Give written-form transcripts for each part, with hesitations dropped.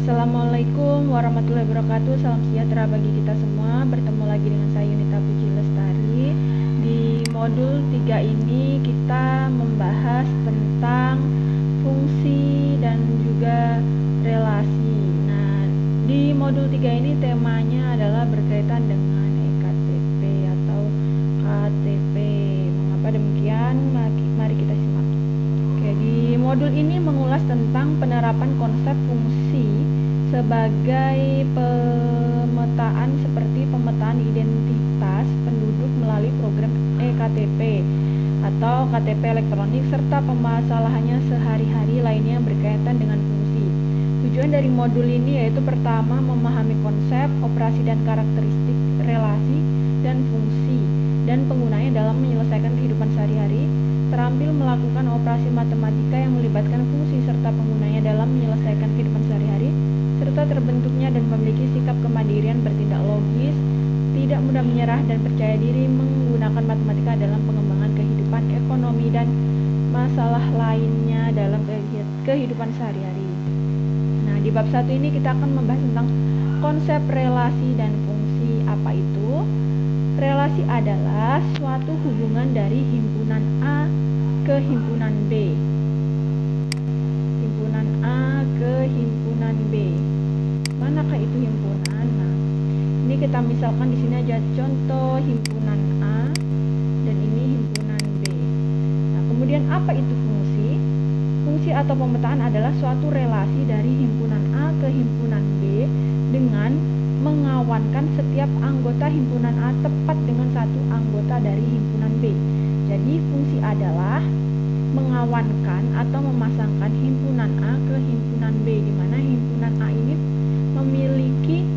Assalamualaikum warahmatullahi wabarakatuh. Salam sejahtera bagi kita semua. Bertemu lagi dengan saya Yunita Puji Lestari. Di modul 3 ini kita membahas tentang fungsi dan juga relasi. Nah, di modul 3 ini temanya adalah berkaitan dengan EKTP atau KTP. Mengapa demikian? Mari kita simak. Oke, di modul ini mengulas tentang penerapan konsep fungsi sebagai pemetaan seperti pemetaan identitas penduduk melalui program EKTP atau KTP elektronik serta permasalahannya sehari-hari lainnya yang berkaitan dengan fungsi. Tujuan dari modul ini yaitu pertama memahami konsep, operasi dan karakteristik relasi dan fungsi dan penggunanya dalam menyelesaikan kehidupan sehari-hari, terampil melakukan operasi matematika yang melibatkan fungsi serta penggunanya dalam menyelesaikan kehidupan sehari-hari, serta terbentuknya dan memiliki sikap kemandirian bertindak logis, tidak mudah menyerah dan percaya diri menggunakan matematika dalam pengembangan kehidupan ekonomi dan masalah lainnya dalam kehidupan sehari-hari. Nah, di bab 1 ini kita akan membahas tentang konsep relasi dan fungsi. Apa itu? Relasi adalah suatu hubungan dari himpunan A ke himpunan B. Himpunan A ke himpunan B. Manakah itu himpunan? Nah, ini kita misalkan di sini aja contoh himpunan A dan ini himpunan B. Nah, kemudian apa itu fungsi? Fungsi atau pemetaan adalah suatu relasi dari himpunan A ke himpunan B dengan mengawankan setiap anggota himpunan A tepat dengan satu anggota dari himpunan B. Jadi fungsi adalah mengawankan atau memasangkan himpunan A ke himpunan B, di mana himpunan A ini memiliki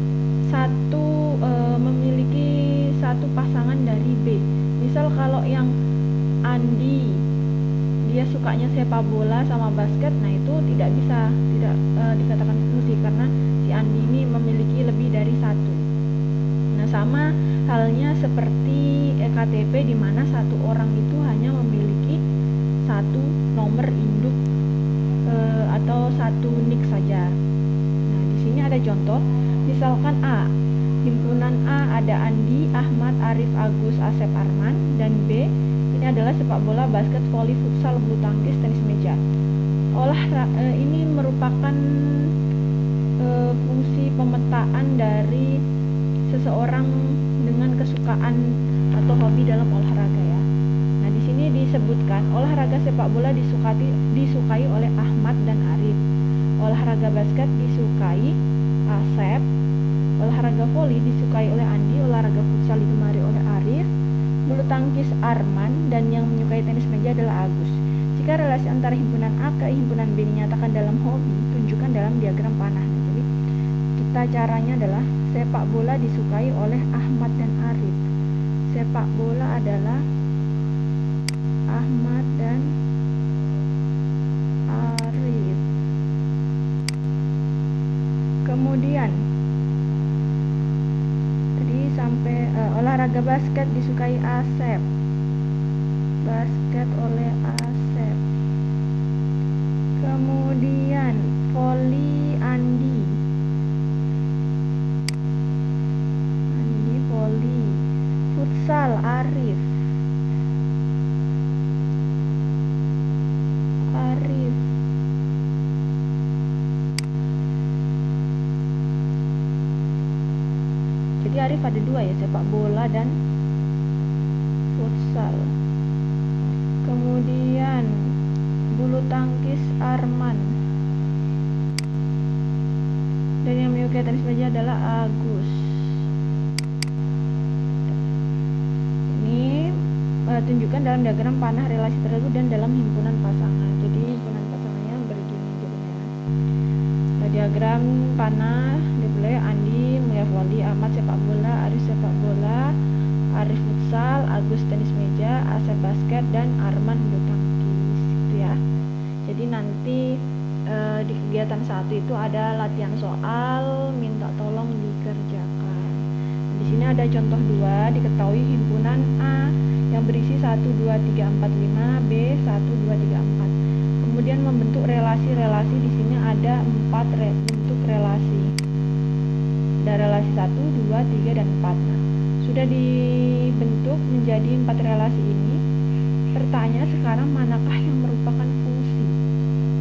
satu pasangan dari B. Misal kalau yang Andi dia sukanya sepak bola sama basket, nah itu tidak dikatakan fungsi karena si Andi ini memiliki lebih dari satu. Nah, sama halnya seperti EKTP di mana satu orang itu hanya memiliki satu nomor induk atau satu nik saja. Nah, di sini ada contoh, misalkan A, himpunan A ada Andi, Ahmad, Arif, Agus, Asep, Arman, dan B ini adalah sepak bola, basket, voli, futsal, bulu tangkis, tenis meja. Ini merupakan fungsi pemetaan dari seseorang dengan kesukaan atau hobi dalam olahraga ya. Nah, di sini disebutkan olahraga sepak bola disukai oleh Ahmad dan Arif. Olahraga basket disukai Asep. Olahraga voli disukai oleh Andi. Olahraga futsal digemari oleh Arif. Bulu tangkis Arman, dan yang menyukai tenis meja adalah Agus. Jika relasi antara himpunan A ke himpunan B dinyatakan dalam hobi, tunjukkan dalam diagram panah. Jadi caranya adalah sepak bola disukai oleh Ahmad dan Arif. Sepak bola adalah Ahmad dan Arif. Kemudian tadi sampai olahraga basket disukai Asep. Basket oleh Asep. Kemudian voli Andi. Voli. Futsal Arif. Jadi Arif ada dua ya, sepak bola dan futsal. Kemudian bulu tangkis Arman, dan yang menyukai tenis meja adalah Agus. Ini tunjukkan dalam diagram panah relasi tersebut dan dalam himpunan pasangan. Jadi himpunan pasangannya begini jadinya. Diagram panah dimulai Andi melihat voli, Ahmad sepak bola, Arif sepak bola, Arif futsal, Agus tenis meja, Asep basket, dan Arman bulu tangkis gitu ya. Jadi nanti di kegiatan 1 itu ada latihan soal, minta tolong dikerjakan. Di sini ada contoh 2, diketahui himpunan A yang berisi 1, 2, 3, 4, 5, B 1, 2, 3, 4. Kemudian membentuk relasi-relasi, di sini ada 4 bentuk relasi ada relasi 1, 2, 3, dan 4. Nah, sudah dibentuk menjadi 4 relasi ini. Pertanyaan sekarang, manakah yang merupakan fungsi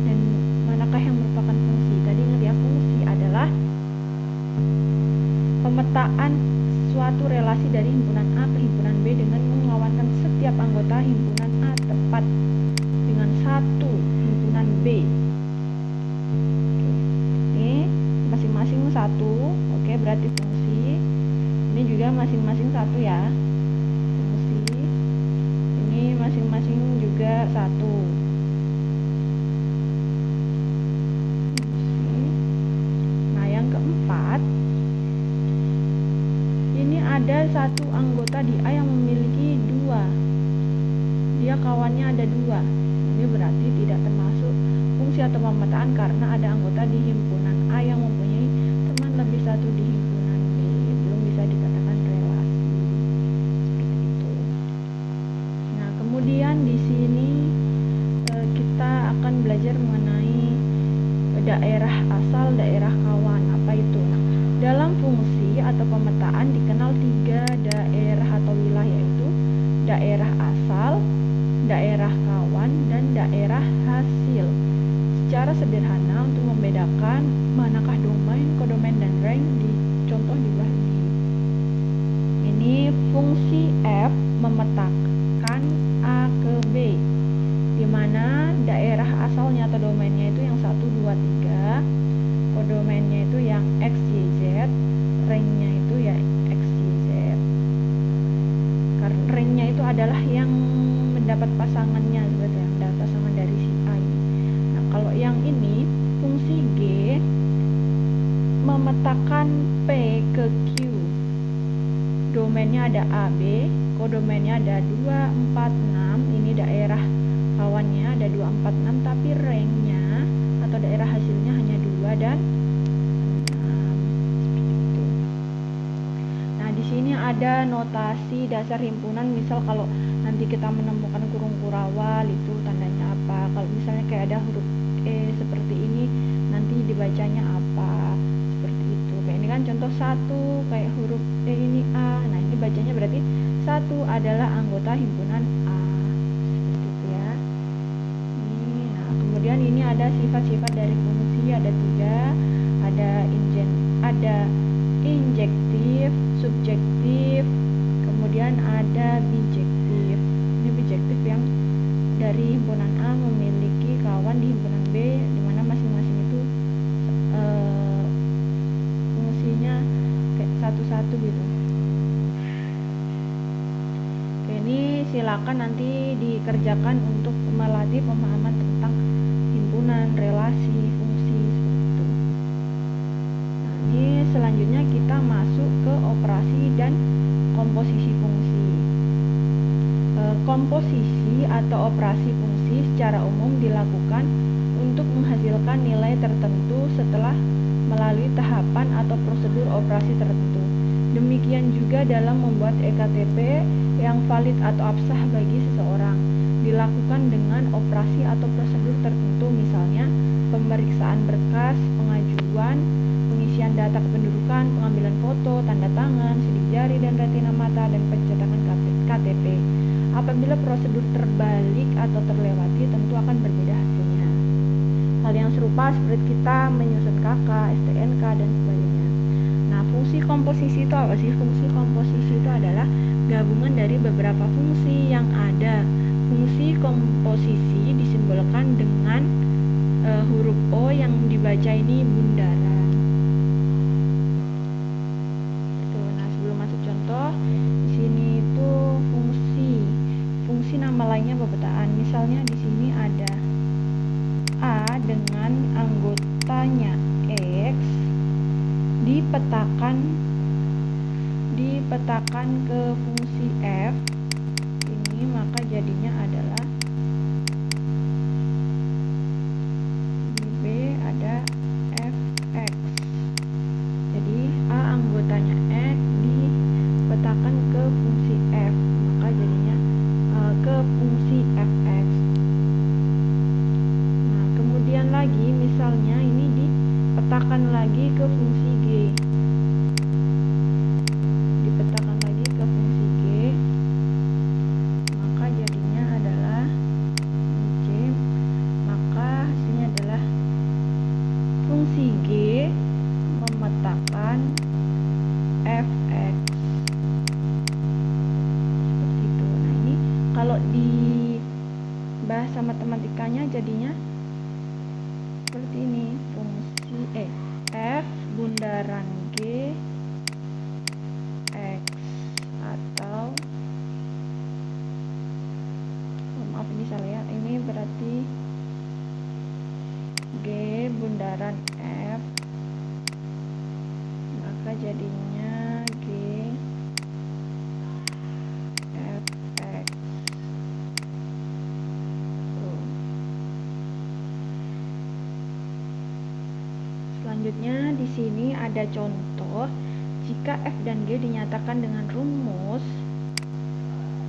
dan manakah yang merupakan fungsi? Tadi ingat ya, fungsi adalah pemetaan suatu relasi dari himpunan A ke himpunan B dengan mengawankan setiap anggota himpunan A tepat dengan satu himpunan B. Ini masing-masing satu, oke, berarti fungsi. Ini juga masing-masing satu ya, fungsi. Ini masing-masing juga satu. Nah, yang keempat, ini ada satu anggota di A yang memiliki 2. Dia kawannya ada 2. Ini berarti tidak termasuk fungsi atau pemetaan karena ada anggota di himpunan A yang mempunyai teman lebih satu di himpunan B. Belum bisa dikatakan relasi. Seperti itu. Nah, kemudian di sini kita akan belajar mengenai daerah asal, daerah kawan. Apa itu? Nah, dalam fungsi atau pemetaan dikenal 3 daerah atau wilayah, yaitu daerah asal, daerah kawan, dan daerah hasil. Secara sederhana untuk membedakan manakah domain, kodomain, dan rank dicontoh di bawah ini. Ini fungsi F memetakan A ke B, di mana daerah asalnya atau domainnya itu yang 1, 2, 3, kodomainnya itu yang X, Y, Z, ranknya itu ya X, Y, Z. Karena ranknya itu adalah yang mendapat pasangannya, sebetulnya mendapat pasangan dari si A ini. Nah, kalau yang ini fungsi G memetakan P ke Q, domainnya ada A, B, kodomainnya ada 2, 4, 6. Ini daerah kawannya ada 2, 4, 6, tapi ranknya atau daerah hasilnya hanya 2 dan 6. Seperti itu. Nah, di sini ada notasi dasar himpunan. Misal kalau nanti kita menemukan kurung kurawal, itu tandanya apa? Kalau misalnya kayak ada huruf E seperti ini, nanti dibacanya apa? Seperti itu. Kayak ini kan contoh 1, kayak huruf E ini A. Nah, ini bacanya berarti 1 adalah anggota himpunan A. Seperti itu ya. Nah, kemudian ini ada sifat-sifat dari fungsi, ada 3. Ada injektif, subjektif, kemudian ada bijektif. Ini bijektif yang dari himpunan A memiliki kawan di himpunan B, di mana masing-masing itu fungsinya kayak satu-satu gitu. Oke, ini silakan nanti dikerjakan untuk melatih pemahaman tentang himpunan, relasi, fungsi, seperti itu. Nah, ini selanjutnya kita masuk ke operasi dan komposisi fungsi. Komposisi atau operasi fungsi secara umum dilakukan untuk menghasilkan nilai tertentu setelah melalui tahapan atau prosedur operasi tertentu. Demikian juga dalam membuat EKTP yang valid atau absah bagi seseorang. Dilakukan dengan operasi atau prosedur tertentu, misalnya pemeriksaan berkas, pengajuan, pengisian data kependudukan, pengambilan foto, tanda tangan, sidik jari dan retina mata, dan pencetakan KTP. Apabila prosedur terbalik atau terlewati, tentu akan berbeda hasilnya. Hal yang serupa seperti kita menyusun KK, STNK, dan sebagainya. Nah, fungsi komposisi itu apa sih? Fungsi komposisi itu adalah gabungan dari beberapa fungsi yang ada. Fungsi komposisi disimbolkan dengan huruf O yang dibaca ini bundaran. Nah, sebelum masuk contoh, di sini itu fungsi nama lainnya pemetaan. Misalnya di sini ada A dengan anggotanya X dipetakan ke fungsi F ini, maka jadinya adalah di B ada Fx. Jadi A anggotanya X dipetakan ke fungsi F, maka jadinya ke fungsi Fx. Nah, kemudian lagi misalnya ini dipetakan lagi ke fungsi G. fungsi G memetakan fx seperti itu. Nah, ini kalau di bahasa matematikanya jadinya seperti ini, fungsi f bundaran G x, atau maaf ini salah ya, ini berarti G bundaran F, maka jadinya G fx. Selanjutnya di sini ada contoh jika f dan g dinyatakan dengan rumus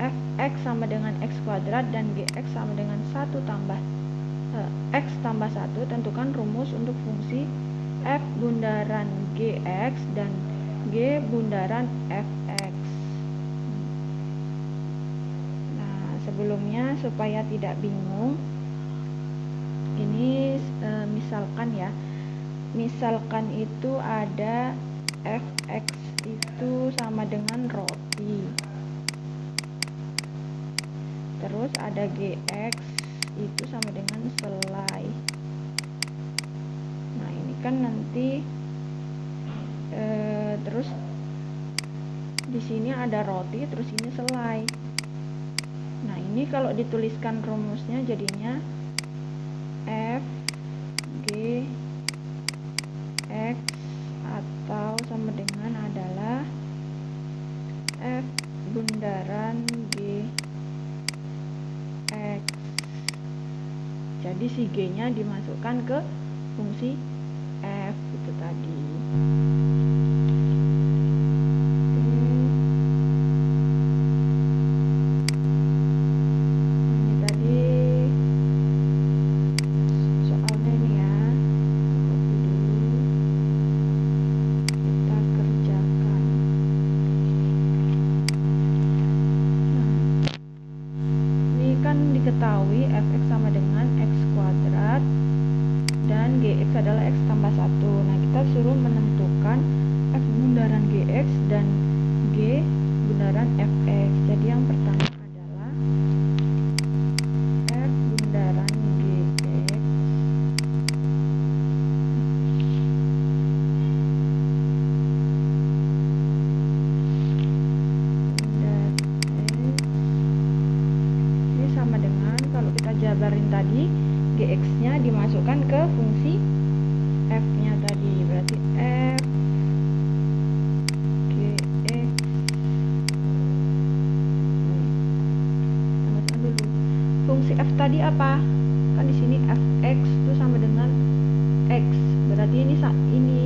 fx sama dengan x kuadrat dan gx sama dengan 1 tambah x tambah 1, tentukan rumus untuk fungsi f bundaran gx dan g bundaran fx. Nah, sebelumnya supaya tidak bingung, ini misalkan ya, misalkan itu ada fx itu sama dengan roti, terus ada gx itu sama dengan selai. Nah, ini kan nanti terus di sini ada roti, terus ini selai. Nah, ini kalau dituliskan rumusnya jadinya f g x atau sama dengan adalah f bundaran g x. Jadi si g nya dimasukkan ke fungsi f itu tadi. Ini tadi soalnya ini ya, copy dulu, kita kerjakan. Ini kan diketahui fx sama dengan x kuadrat dan gx adalah x tambah 1. Nah, kita suruh menentukan f bundaran gx dan g bundaran fx. Jadi yang pertama adalah f bundaran gx ini sama dengan, kalau kita jabarin tadi, gx nya dimasukkan ke fungsi f nya tadi, berarti f gx. Kita masukkan dulu fungsi f tadi apa, kan di sini fx itu sama dengan x, berarti ini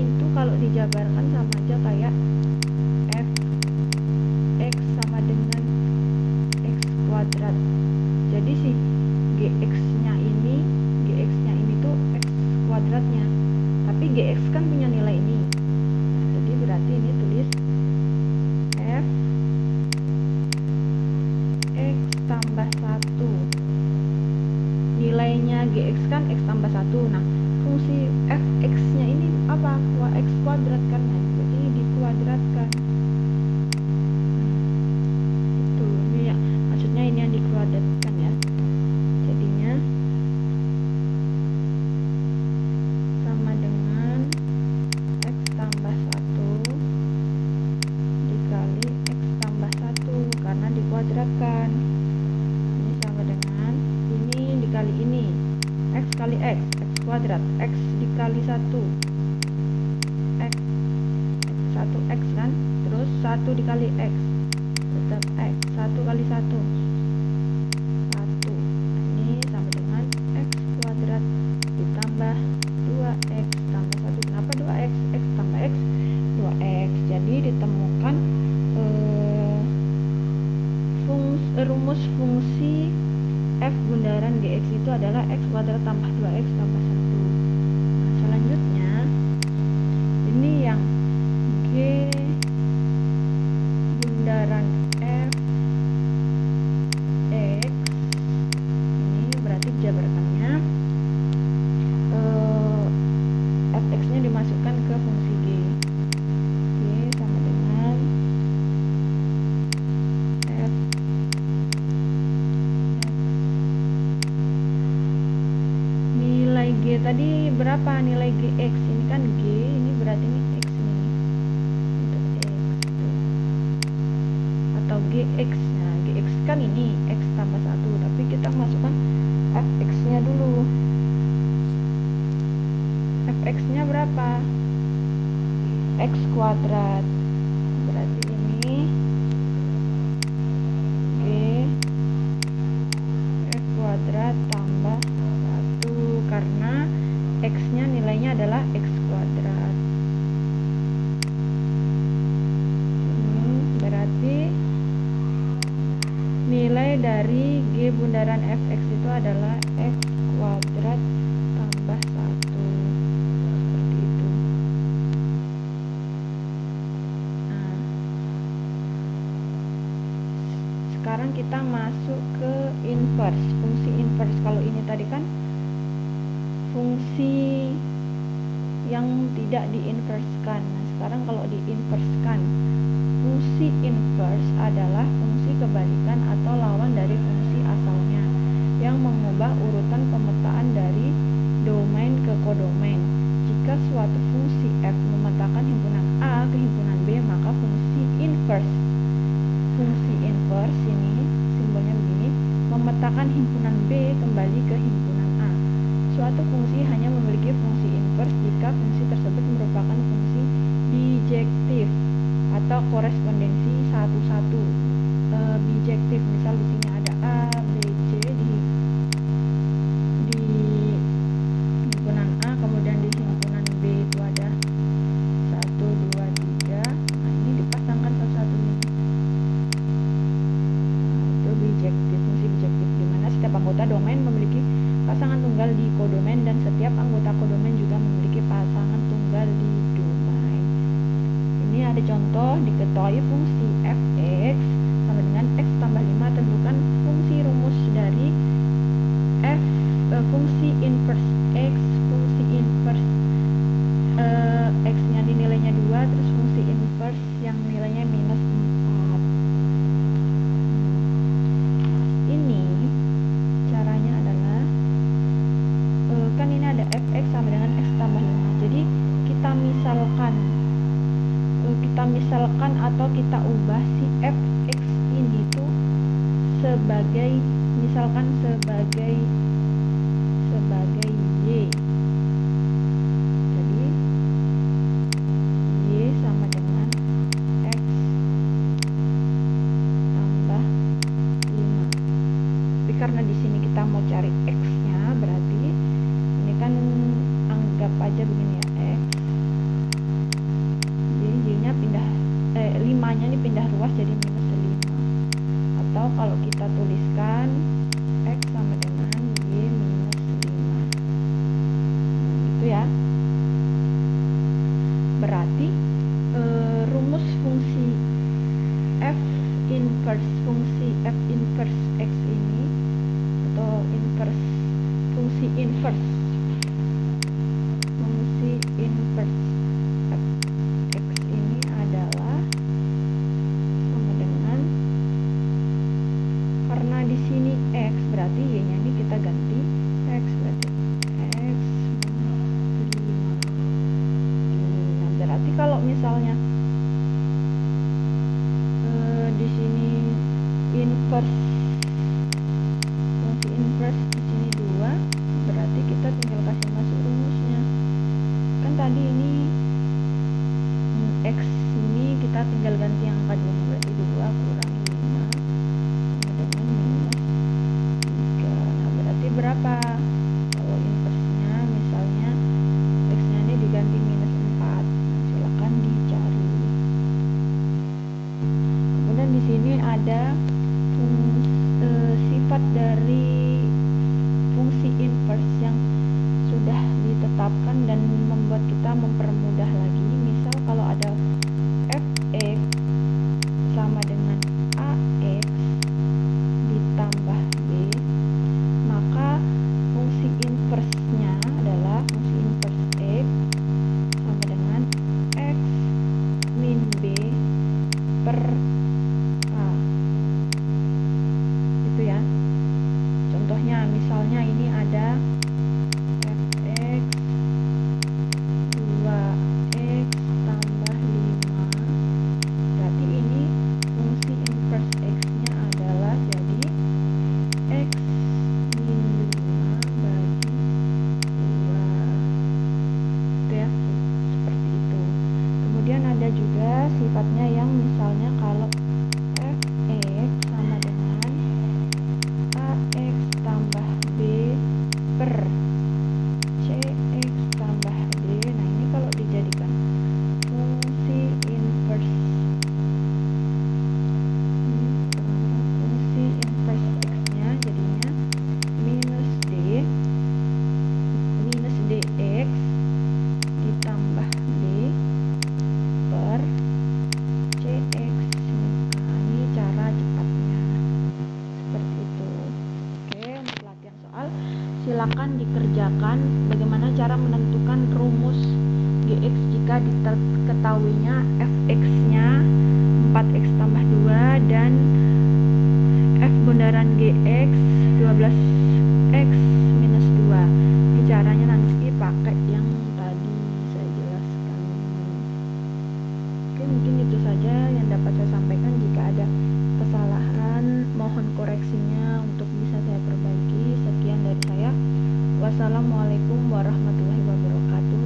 itu kalau dijabarkan sama aja kayak f x sama dengan x kuadrat. Jadi si gx nya ini tuh x kuadratnya, tapi gx kan punya nilai ini. Nah, jadi berarti ini tulis f x tambah 1, nilainya gx kan x tambah 1. Nah, fungsi fx nya ini apa? X kuadrat kan, nah, jadi dikuadratkan. Itu ini ya, maksudnya ini yang dikuadratkan ya, jadinya sama dengan x tambah 1 dikali x tambah 1 karena dikuadratkan. Ini sama dengan ini dikali ini, x kali x kuadrat, x dikali 1 x 1x kan, terus 1 dikali x tetap x, 1 kali 1 1. Ini sama dengan x kuadrat ditambah 2x tambah 1. Kenapa 2x? X tambah x 2x. Jadi ditemukan rumus fungsi f bundaran gx itu adalah x kuadrat tambah 2x tambah 1. Nah, selanjutnya ini yang g bundaran f x, ini berarti jabarkannya fx berapa nilai Gx? Ini kan G, ini berarti ini X ini. Untuk X tuh. Atau Gx. Nah, Gx kan ini X tambah 1, tapi kita masukkan Fx-nya dulu. Fx-nya berapa? X kuadrat. Berarti ini G X kuadrat tambah 1, karena X-nya nilainya adalah X kuadrat. Berarti nilai dari G bundaran Fx itu adalah X kuadrat tambah 1. Seperti itu. Nah, sekarang kita masuk ke inverse, fungsi inverse. Kalau ini tadi kan fungsi yang tidak diinverskan. Nah, sekarang kalau diinverskan, fungsi inverse adalah fungsi kebalikan atau lawan dari fungsi asalnya yang mengubah urutan pemetaan dari domain ke kodomain. Jika suatu fungsi f memetakan himpunan A ke himpunan B, maka fungsi inverse ini simbolnya begini, memetakan himpunan B kembali ke himpunan A. Suatu fungsi hanya memiliki fungsi inverse jika fungsi tersebut merupakan fungsi bijektif atau korespondensi satu-satu. Bijektif, misal di sini ada A, B, C di himpunan A, kemudian di himpunan B itu ada 1, 2, 3. Nah, ini dipasangkan satu-satu ini. Nah, itu bijektif, fungsi bijektif, di mana setiap anggota domain memiliki pasangan tunggal di kodomain dan setiap anggota kodomain juga memiliki pasangan tunggal di domain. Ini ada contoh, diketahui fungsi fx sama dengan x tambah 5, tentukan fungsi rumus dari fungsi inverse x. Fungsi inverse x-nya nilainya 2, terus fungsi inverse yang nilainya minus 4. Ini caranya adalah kan ini ada fx sama dengan x tambah 5. Jadi kita misalkan atau kita ubah si fx ini tuh sebagai y. Jadi y sama dengan x tambah 5. Tapi karena di sini kita mau cari x-nya, berarti ini kan anggap aja begini ya, x. Jadi y-nya pindah 5-nya ini pindah ruas jadi minus 5. Atau kalau kita tuliskan x sama dengan y minus 5. Gitu ya. Berarti rumus fungsi f inverse x ini, atau fungsi inverse f x ini adalah sama dengan, karena di sini x berarti y-nya ini kita ganti x, berarti x minus 5. Nah, berarti kalau misalnya di sini fungsi inverse di sini 2, berarti kita tinggal kasih masuk rumusnya. Kan tadi ini x ini kita tinggal ganti yang angka 2, berarti 2 kurang 5 sama dengan minus 3. Nah, berarti berapa? Kalau inverse-nya misalnya x-nya ini diganti minus 4. Nah, silakan dicari. Kemudian di sini ada sifat dari fungsi inverse yang sudah ditetapkan dan membuat kita mempermudah lagi. Misal kalau ada fx sama dengan ax ditambah b, maka fungsi inverse-nya adalah fungsi inverse x sama dengan x min b per a. Itu ya. Contohnya misalnya ini ada fx cepatnya yang misalnya kalau fx sama dengan ax tambah b per cx tambah d. Nah, ini kalau dijadikan fungsi inverse x-nya jadinya minus dx ditambah b per cx. Nah, ini cara cepatnya seperti itu. Oke, untuk latihan soal silakan dikerjakan bagaimana cara menentukan rumus gx jika diketahuinya fx-nya 4x tambah 2 dan f bundaran gx 12x minus 2. Ini caranya nanti pakai yang tadi saya jelaskan. Oke, mungkin itu saja yang dapat saya sampaikan. Jika ada kesalahan, mohon koreksinya untuk bisa saya perbaiki. Sekian dari saya. Wassalamualaikum warahmatullahi wabarakatuh.